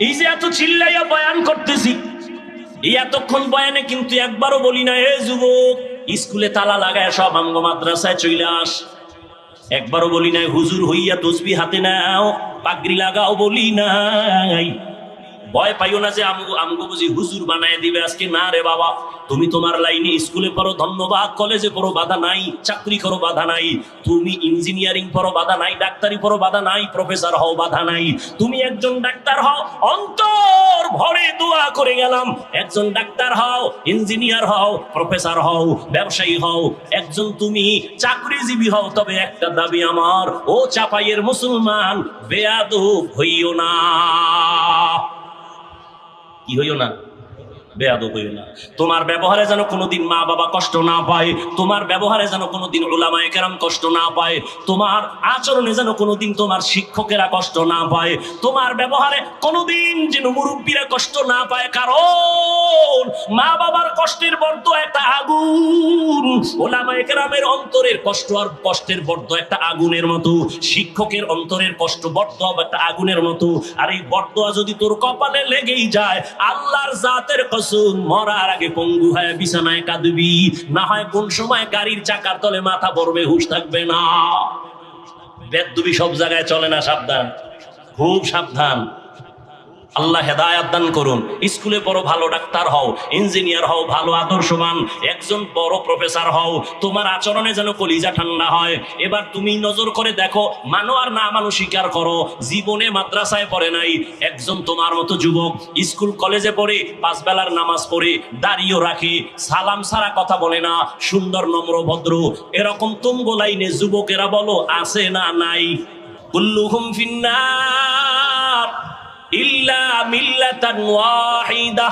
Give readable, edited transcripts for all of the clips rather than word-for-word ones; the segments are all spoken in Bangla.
এই যে এত চিল্লাইয়া বয়ান করতেছি, এই এতক্ষণ বয়ানে কিন্তু একবারও বলি না এ যুবক স্কুলে তালা লাগায় সব আমগো মাদ্রাসায় চলে আস। একবারও বলি নাই হুজুর হইয়া তসবি হাতে নাও পাগড়ি লাগাও, বলি নাই। ভয় পাইও না যে আমগো বুঝি হুজুর বানায় দিবে আজকে, না রে বাবা। তুমি তোমার লাইনে স্কুলে পড়ো ধন্যবাদ, কলেজে পড়ো বাধা নাই, চাকরি করো বাধা নাই, তুমি ইঞ্জিনিয়ারিং পড়ো বাধা নাই, ডাক্তারি পড়ো বাধা নাই, প্রফেসর হও বাধা নাই। তুমি একজন ডাক্তার হও, অন্তর ভরে দোয়া করে গেলাম, একজন ডাক্তার হও, ইঞ্জিনিয়ার হও, প্রফেসর হও, ব্যবসায়ী হও, একজন তুমি চাকরিজীবী হও। তবে একটা দাবি আমার, ও চাপাইয়ের মুসলমান, বেয়াদব হইও না। কি হইও না? বেয়াদব হইও না। তোমার ব্যবহারে যেন কোনোদিন মা বাবা কষ্ট না পায়, তোমার ব্যবহারে যেন কোনোদিন উলামায়ে কেরাম কষ্ট না পায়, তোমার আচরণে যেন কোনোদিন তোমার শিক্ষকেরা কষ্ট না পায়, তোমার ব্যবহারে কোনোদিন যেন মুরব্বীরা কষ্ট না পায়। কারণ মা বাবার কষ্টের বর্দ একটা আগুন, উলামায়ে কেরামের অন্তরের কষ্ট আর কষ্টের বর্দ একটা আগুনের মতো, শিক্ষকের অন্তরের কষ্ট বর্দ একটা আগুনের মতো। আর এই বর্দা যদি তোর কপালে লেগেই যায়, আল্লাহর জাতের কসম, মরার আগে পঙ্গু হয়ে বিছানায় কাঁদবি, না হয় কোন সময় গাড়ির চাকার তলে মাথা পড়বে, হুঁশ থাকবে না। বেদবি সব জায়গায় চলে না, সাবধান, খুব সাবধান। আল্লাহ হেদায়াত দান করুন। স্কুলে পড়ো, ভালো ডাক্তার হও, ইঞ্জিনিয়ার হও, ভালো আদর্শবান একজন বড় প্রফেসর হও, তোমার আচরণে যেন কলিজা ঠান্ডা হয়। এবার তুমি নজর করে দেখো, মানো আর না মানো স্বীকার করো, জীবনে মাদ্রাসায় পড়ে নাই একজন তোমার মতো যুবক, স্কুল কলেজে পড়ে, পাঁচ বেলার নামাজ পড়ে, দাড়িও রাখে, সালাম ছাড়া কথা বলে না, সুন্দর নম্র ভদ্র, এরকম তুঙ্গ লাইনে যুবকেরা বলো আছে না নাই? কুল্লুহুম ফিন্নার ইল্লা মিল্লাতান ওয়াহিদা।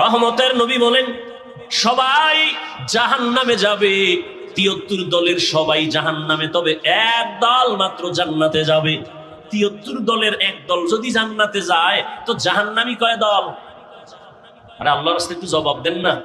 রহমতের নবী বলেন সবাই জাহান্নামে যাবে, ৭৩ দলের সবাই জাহান্নামে, তবে এক দল মাত্র জান্নাতে যাবে। ৭৩ দলের এক দল যদি জান্নাতে যায়, তো জাহান্নামী কয় দল? আরে আল্লাহর রাস্তায় একটু জবাব দেন না।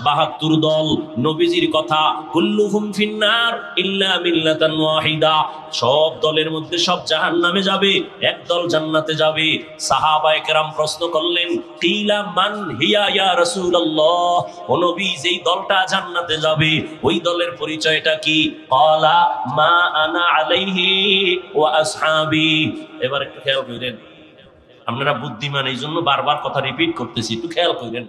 ৭২ দল। নবীজির কথা, কুল্লুহুম ফিন্নার ইল্লা মিল্লাতান ওয়াহিদা, সব দলের মধ্যে সব জাহান্নামে যাবে, এক দল জান্নাতে যাবে। সাহাবায়ে কেরাম প্রশ্ন করলেন, কিলা মান হিয়া ইয়া রাসূলুল্লাহ, ও নবী যেই দলটা জান্নাতে যাবে ওই দলের পরিচয়টা কি? ক্বালা মা আনা আলাইহি ওয়া আসহাবি। এবার একটু খেয়াল করেন, আপনারা বুদ্ধিমান এই জন্য বারবার কথা রিপিট করতেছি, একটু খেয়াল করেন।